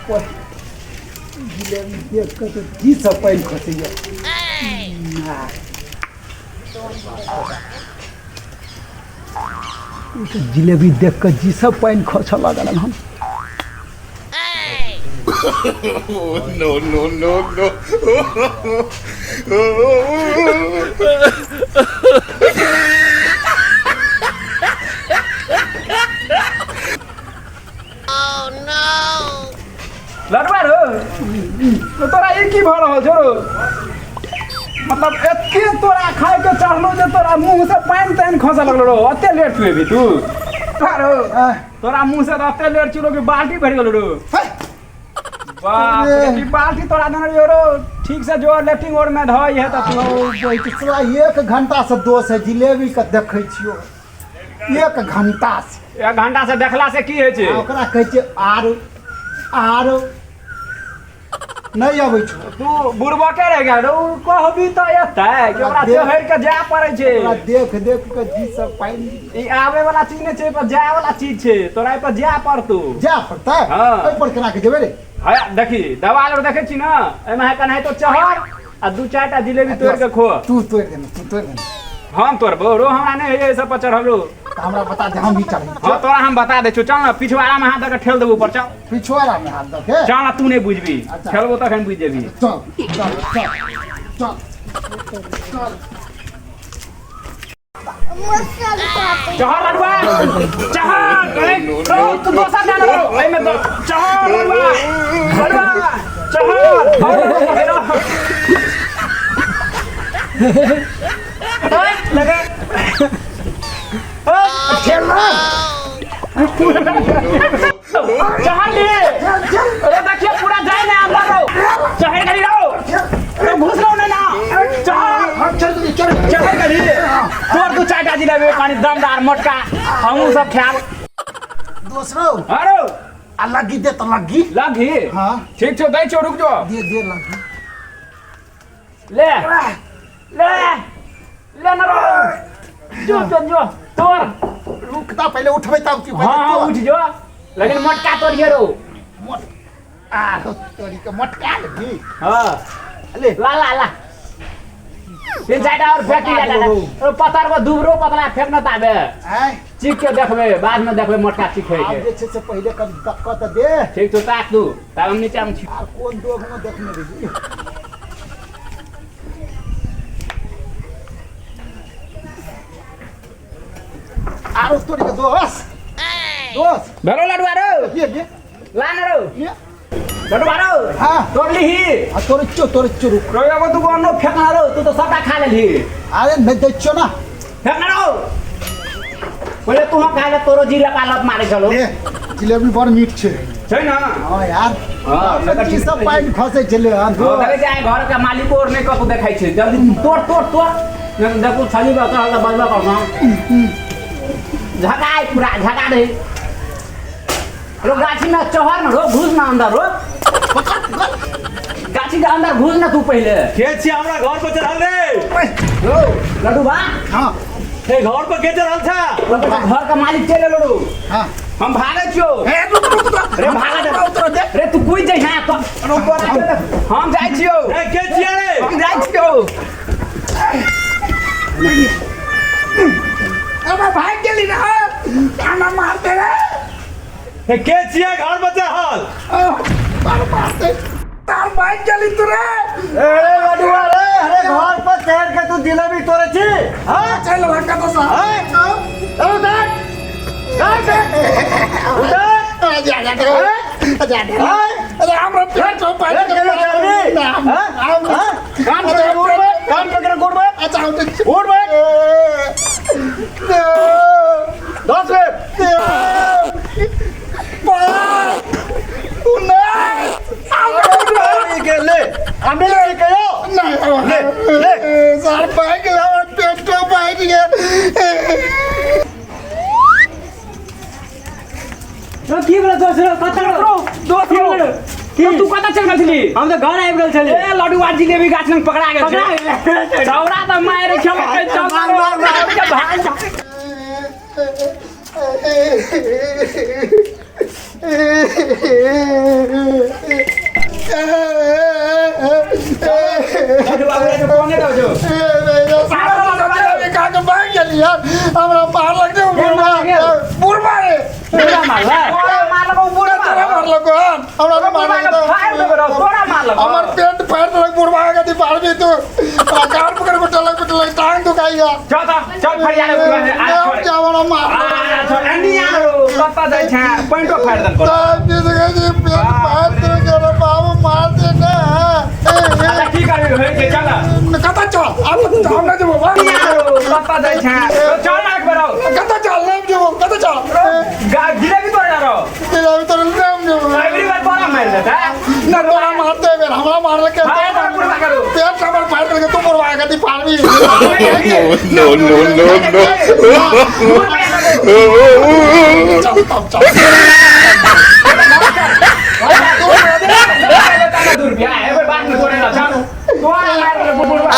ऊपर जिलेबी देख के तो जी सब पैन खसैया जिलेबी देख के जी सब पैन खस लगल हम No, no, no, no. Oh no! लड़वा रो तो तोरा ये की भ रहल छौ रो मतलब एते तोरा खाए के चढ़लो जे तोरा मुंह से पानी तान खसा लगलो रो अते लेट छुए भी तू रो तोरा मुंह से अते लेट छुलो कि बाल्टी भर गेलो रो बाप रे ई बाल्टी तोरा देन रो ठीक से जो लेफ्टिंग ओर में धई है त तू पिछला 1 घंटा से दोष है जिलेबी के देखै छियो 1 घंटा से 1 घंटा से देखला से की होय छै ओकरा कहै छै आरो नहीं आबै छौ तू बुढ़बा के रह गया रो कहबी त एतै कि ओकरा देहर के जाय पड़ै छै ओकरा देख के जी सब पानी ई आवे वाला चीज नै छै पर जाय वाला चीज छै तोरा पर जाय पड़तौ जा पड़ता है हाँ। ओइ पर केना के जेबे रे है देखी दवाल और देखे छी ना एमे है कन्हे तो चहर आ 2-4टा जिलेबी तोड़ के खो तू तोड़ देना हम तोड़बो रो हमरा नै है सब पर चढ़लो तो हमरा बता दे हम भी चढ़ी हां तोरा हम बता दे छु चल ना पिछवाड़ा में हाथ दे के ठेल देबो ऊपर चल पिछवाड़ा में हाथ दे के चल ना तू नै बुझबी अच्छा। ठेलबो तखन बुझ जेबी चल चहर लड़वा चहर रो तू दोसर जान रो एमे तो चहर लड़वा चहर लगे खेल रहा चहर ले अरे देखिए पूरा जाए ना अंदर रो चहर करी रो अरे घुस रहो ना चहर करी तोर 2-4टा जिलेबी पानी दमदार मोटका हमहू सब खाब दूसरो अरे आ लगी दे तो लगी हाँ ठीक छो दै छो रुक जो दे लगी ले ना रो जो तोर रुकता पहले उठबे तब की हाँ उठ जो लेकिन मोटका तोड़िए रो तोरी के मटका लगी हाँ ले ला 3-4टा और फेंकी जाता पत्थर को दुबरो पतला फेंकना ताबे हैं चीख के देखबे बाद में देखबे मोटका चीखे आप के जे छे से पहले कर दक्का त दे ठीक तो ताक तू तब हम नीचे में छी आ कोन दोग में देखने रही आरो तोरी के दोस्त भरो लडवा रो ये ला ना रो ये लडवा रो हाँ तोड़ लीही आ तोरी चो रुक रो एगो तू को नो फेंकना रो तू तो सबटा खा लेली अरे नहीं दे चो ना फेंकना रो पहले तू हम खा ले तोरो जी लगा लत मारे चलो ले जिलेबी बड़ मीठ छे छै ना हां यार हां की सब पाइन खसे चले हां देखे जाए घर के मालिक और नहीं कतु देखाई छै जल्दी तोड़ देखो छली बा का बजबा करना झकाई पूरा झका दे रो गाछी में चहर ना रो घुस ना अंदर रो गाछी के अंदर घुस ना तू पहले के छी हमरा घर पर चढ़ल रे रो लड्डू बा हां ए घर पर के चढ़ल था घर का मालिक चले लड्डू हां हम भागे छियो ए रुक रे भागा उतर दे रे तू कोई जाई हां तो हम जाई छियो ए के छी रे हम जाई छियो अब भाग गेली ना काना मारते रे ए के छी घर पर चढ़ल तार मारते तार भाग गेली तू रे अरे लडुआ रे अरे घर पर चढ़ के तू जिलेबी तोड़े छी हां चल रखा तो सा उधर अरे हमरा पेट में पानी काम पकड़ गोड़ में अच्छा उठ बैठ 10 मिनट के ले हमें लेके आओ ले सर भाग गया पेट में भाग गया तो की बोला दोस्त कथा रो दोस्त की तू कता चल गेलछली हम तो घर आबि गेल छली ए लड्डू जिलेबी गाछ में पकड़ा गेल छै दौड़ा त मारे खेल के चल भाग लड्डू बाबू ये तो कोने दो जो हमरा मार लग जाओ बुढ़वा रे पूरा मारला मार लगो पूरा मार लगो हमरा तो मार लग फायर दे बरो पूरा मार लगो हमर पेट फाड़ लग बुढ़वा के दी पार भी तू कार पकड़ के टांग तो काईगा चल फरिया ले बुढ़वा ने आ छोड़ जावना मार आ छोड़ अन्नी यारो लत्ता दे छा पॉइंटो फाड़ दन को तब जी पेट फाड़ दे के बाबू मार दे ना अच्छा की करे होय के चल कता चल अब हम ना जब यारो लत्ता दे छा चल ना बरो कता चल ना जब कता चल जिलेबी तोड़ यारो तेरा भी तो नाम जो एवरी बार बोला मार देता ना तोरा मारते बे हमरा मार के हां पूरा करो पेट हमर फाड़ के तू बुढ़वा के दी पार भी No, no, no, no. चल दूर भी है बात में तोड़े ना चल तोड़ा मार ले बुढ़वा